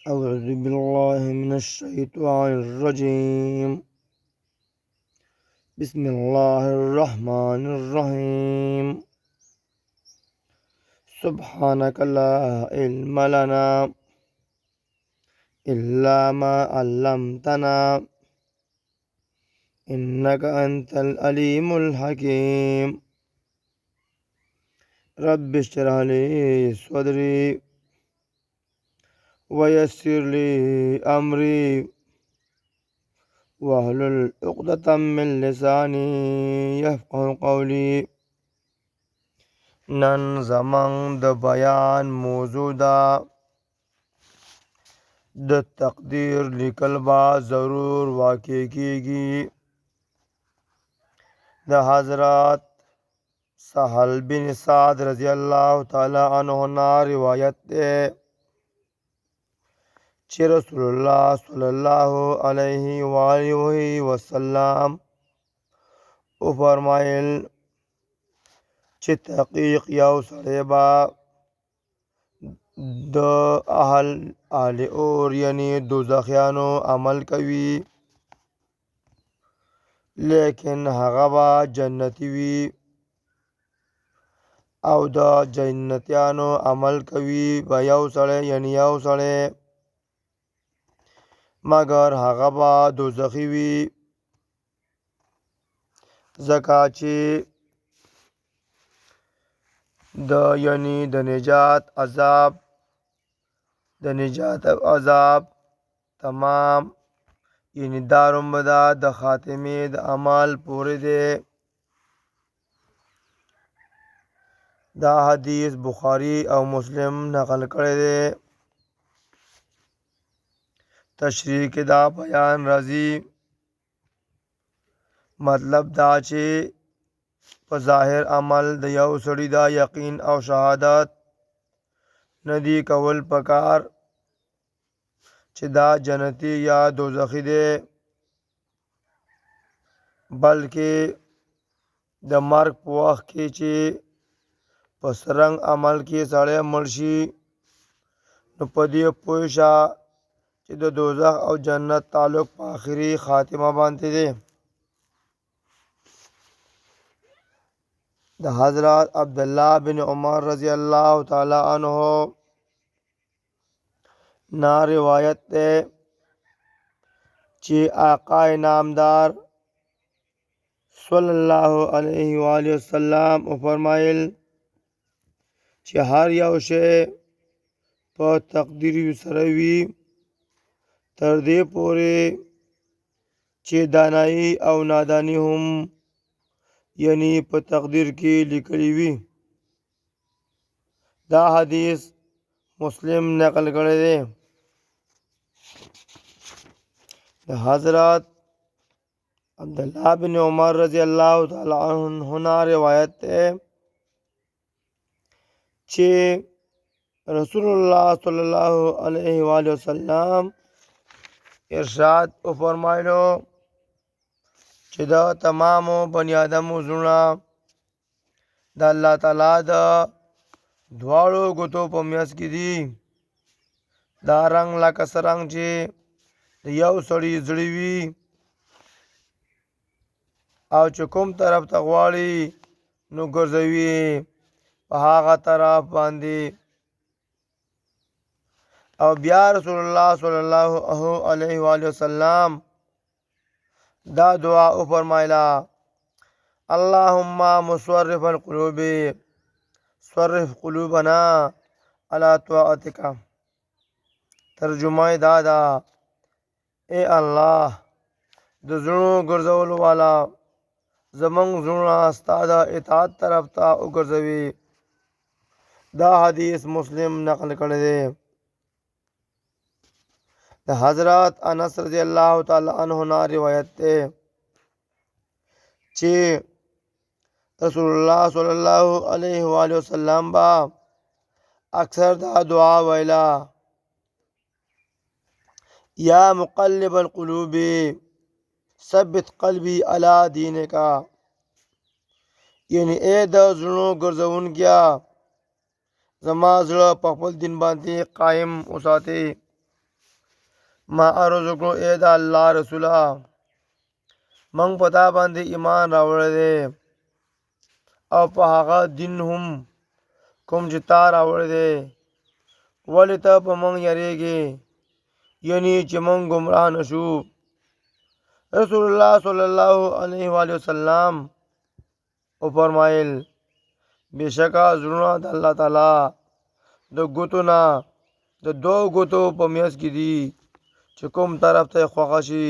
أعوذ بالله من الشيطان الرجيم. بسم الله الرحمن الرحيم. سبحانك لا علم لنا إلا ما علمتنا إنك أنت العليم الحكيم. رب اشرح لي صدري ويسر لي أمري واحلل عقدة من لساني يفقه قولي. نن زمان د بیان موضوع ده د تقدیر لیکل با ضرور واقع کیږي. د حضرت سهل بن سعد رضی الله تعالی عنہ نا روایت ده چې رسول الله صلی الله علیه و آله وسلم او فرمایل چې تحقیق یو سړی به د اهل اور یعنی دوزخیانو عمل کوي، لیکن هغه به جنتی وي، او د جنتیانو عمل کوي به یو سړی مگر هغه به دوزخی وي، ځکه چې د نجات عذاب تمام یعنی دارومدا د خاتمې د عمل پورې دی. دا حدیث بخاری او مسلم نقل کړی دی. تشریح کې دا بیان راځي، مطلب دا چې په ظاهر عمل د یو سړي دا یقین او شهادت ندی کول پکار چې دا جنتی یا دوزخی دی، بلکې د مرګ په وخت کې چې په څرنګ عمل کې سړی مړ شي نو په دې پوه شه چې د دوزخ او جنت تعلق په آخري خاتمه باندې دی. د حضرت عبدالله بن عمر رضی الله تعالی عنہ نا روایت ہے چې آقا نامدار صلی الله علیه و آله وسلم فرمایل چې هر یو شی په تقدیر سره وي تر دې پورې چې دانایی او نادانی هم یعنی په تقدیر کې لیکلی وي. دا حدیث مسلم نقل کړی دی. د حضرت عبدالله بن عمر رضی الله تعالی عنہ روایت ہے چې رسول الله صلی الله علیه و آله وسلم ارشاد فرمایلو چې دا تمامو بنی آدمو زړونه د الله تعالی د دواړو ګوتو په میاس کې دي. دا رنګ لکه څرنګ چې د یو سړي زړه وي او چې کوم طرف ته غواړي نو ګرځوي په هغه طرف باندې. او بیا رسول الله صلی الله علیه و آله وسلم دا دعا فرمایلا: اللهم مصرف القلوب صرف قلوبنا علی طاعتک. ترجمه دا ده: اے الله د زړونو ګرځولو والا زمونږ زړونه ستا د اطاعت طرف ته وګرځوي. دا حدیث مسلم نقل کړی دی. د حضرت انس رضی الله تعالی عنہ نا روایت ده چې رسول الله صلی الله علیه و آله وسلم با اکثر دا دعا ویلا: یا مقلب القلوب ثبت قلبی علی دینک. یعنی اے د زړونو ګرځونکیا زما زړه په خپل دین باندې قائم وساتي. ما عرض وکړو اے د الله رسوله موږ په تا باندې ایمان راوړی دی او په هغه دین هم کوم چې تا راوړی دی ولې ته په موږ یریږې یعنی چې موږ ګمراه نه شو رسول الله صلی الله علیه و وسلم وفرمایل بېشکه زړونه د الله تعالی د ګوتو نه د دوو ګوتو په میانځ کې دي چې کوم طرف ته یې خوښه شي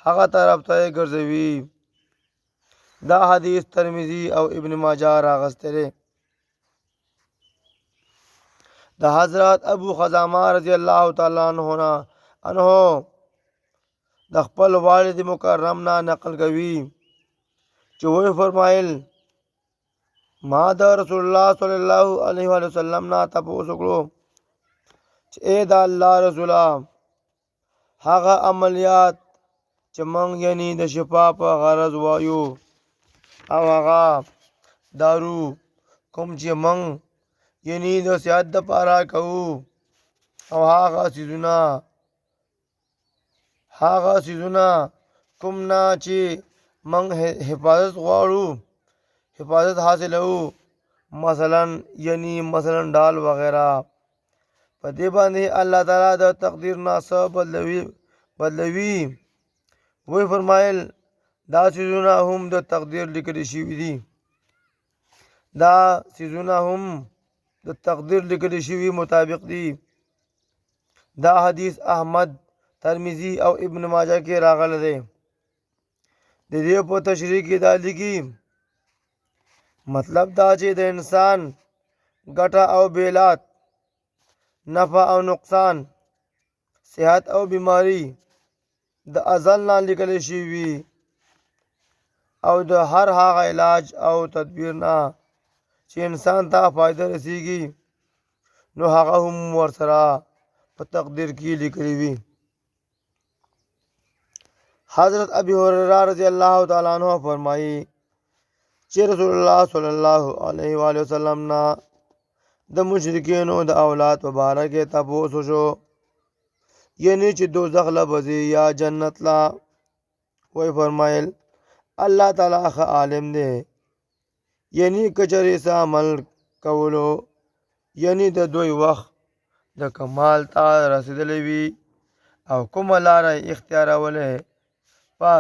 هغه طرف ته یې ګرځوي دا حدیث ترمذي او ابن ماجه راغستی دی د حضرت ابو خزامه رضی الله تعالی عنه د خپل والد مکرم نه نقل کوي چې وی فرمایل ما د رسول الله صلی الله علیه وسلم نه تپوس وکړو چې ای د الله رسوله هغه عملیات چې موږ یعنی د شفا په غرض وایو او هغه دارو کوم چې موږ یعنی د صحت دپاره کوو او هغه څیزونه کوم نه چې موږ حفاظت غواړو حفاظت حاصلوو مثلا ډال وغیره په دې باندې الله تعالی د تقدیر نه څه بدلوي وی فرمایل دا څیزونه هم د تقدیر لیکل شوي دي مطابق دي دا حدیث احمد ترمذی او ابن ماجه کې راغلی دی د دې په تشریح کې دا لیکي مطلب دا چې د انسان ګټه او بیلات نفع او نقصان صحت او بیماری د ازل نه لیکل شوي او د هر هغه علاج او تدبیر نه چې انسان ته فایده رسیږي نو هغه هم ورسره په تقدیر کې لیکلي وي حضرت ابي هريره رضی الله تعالی عنہ فرمایي چې رسول الله صلی الله علیه و وسلم نه د مشرکینو د اولاد په باره کې تپوس وشو یعنی چې دوزخ له بځي یا جنت له وی فرمایل الله تعالی ښه عالم دی یعنی کچرې څه عمل کولو یعنی د دوی وخت د کمال ته رسیدلی وي او کومه لاره اختیارولی په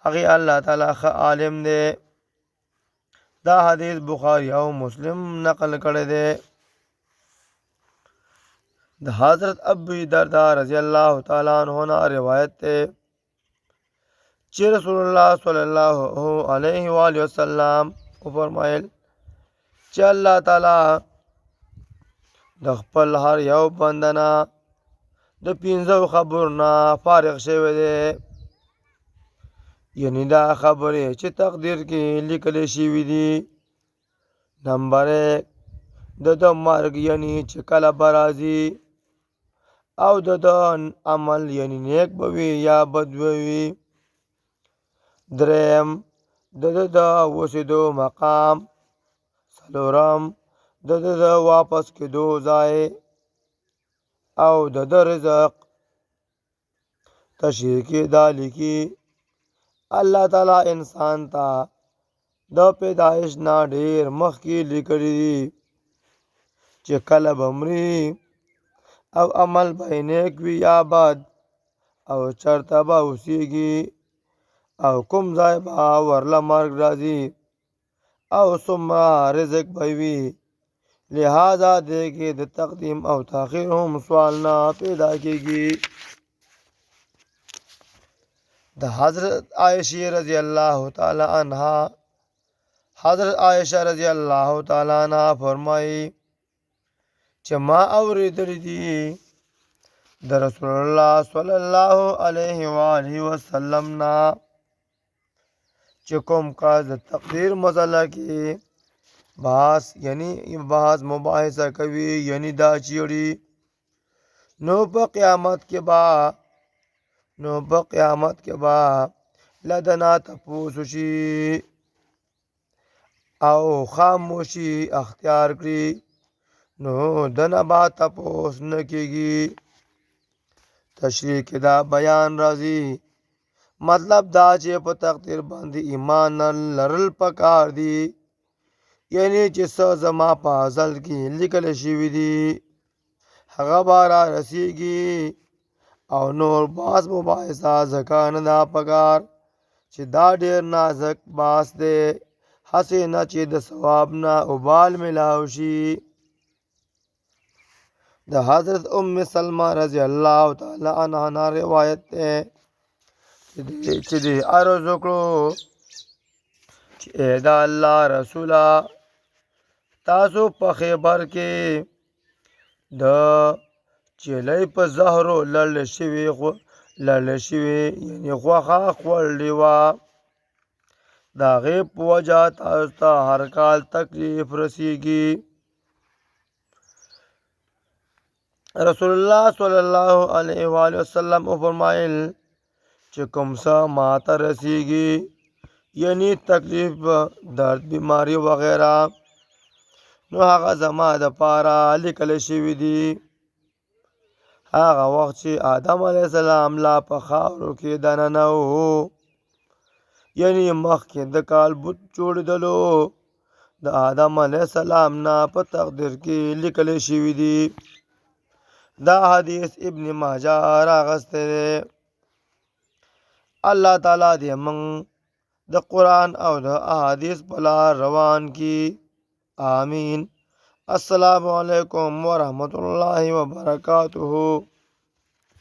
هغې الله تعالی ښه عالم دی دا حدیث بخاری او مسلم نقل کړی دی د حضرت ابو درداء رضی الله تعالی عنہ نه روایت دی چې رسول الله صلی الله علیه و وسلم وفرمایل چې الله تعالی د خپل هر یو بنده نه د 15 خبرو نه فارغ شوی دی یعنی دا خبرې چې تقدیر کې لیکل شوي دي نمبر 1 د مرګ یعنی چې کله به راځي او د عمل یعنی نیک به وي یا بد به وي 3 د اوسېدو مقام 4 د واپس کېدو ځای او د رزق تشریح کې دا لیکي الله تعالی انسان ته د پیدایش نه ډیر مخکې لیکلی دي چې کله به مري او عمل به نیک وي یا بد او چرته به اوسیږي او کوم ځای به ورله مرګ راځي او څومره رزق به وي لہذا دې کې د تقدیم او تاخیر هم سوال نه پیدا کېږي د حضرت عائشہ رضی الله تعالی عنها فرمایي چې ما اورېدلی دي د رسول الله صلی الله علیه و آله وسلم نه چې کوم کار د تقدیر مسله کې بحث مباحثه کوي یعنی دا چیړي نو په قیامت کې با لدنا تپوس شي او خاموشي اختیار کړي نو دنه با تپوس نه کېږي تشریح کې دا بیان راځي مطلب دا چې په تقدیر باندې ایمان لرل پکار دي یعنی چې څه زما په ازل کې لیکل شوي دي هغه به را رسیږي او نور باز مباحثه ځکه نه دا پکار چې دا ډېر نازک باس دی هسې نه چې د ثواب نه وبال ملاو شي د حضرت ام سلمہ رضی الله تعالی عنها روایت ده چې دې عرض وکړو چې اے د الله رسوله تاسو په خیبر کې د چیلۍ په زهرو لړل شوي یعنی غوښه خوړلې وه د هغې په وجه تاسو ته هر کال تکلیف رسیږي رسول الله صلی الله علیه و وسلم وفرمایل چې کوم څه ماته رسیږي یعنی تکلیف درد بیماری وغیره نو هغه زما د پاره لیکل شوي دي هغه وخت چې آدم علیه السلام لا په خاورو کې دننه و یعنی مخکې د کال بت جوړېدلو د آدم علیه السلام نه په تقدیر کې لیکل شوي دي دا حدیث ابن ماجه راغستی دی الله تعالی دې موږ د قرآن او د احادیث په لار روان کی آمین السلام علیکم ورحمۃ اللہ وبرکاتہ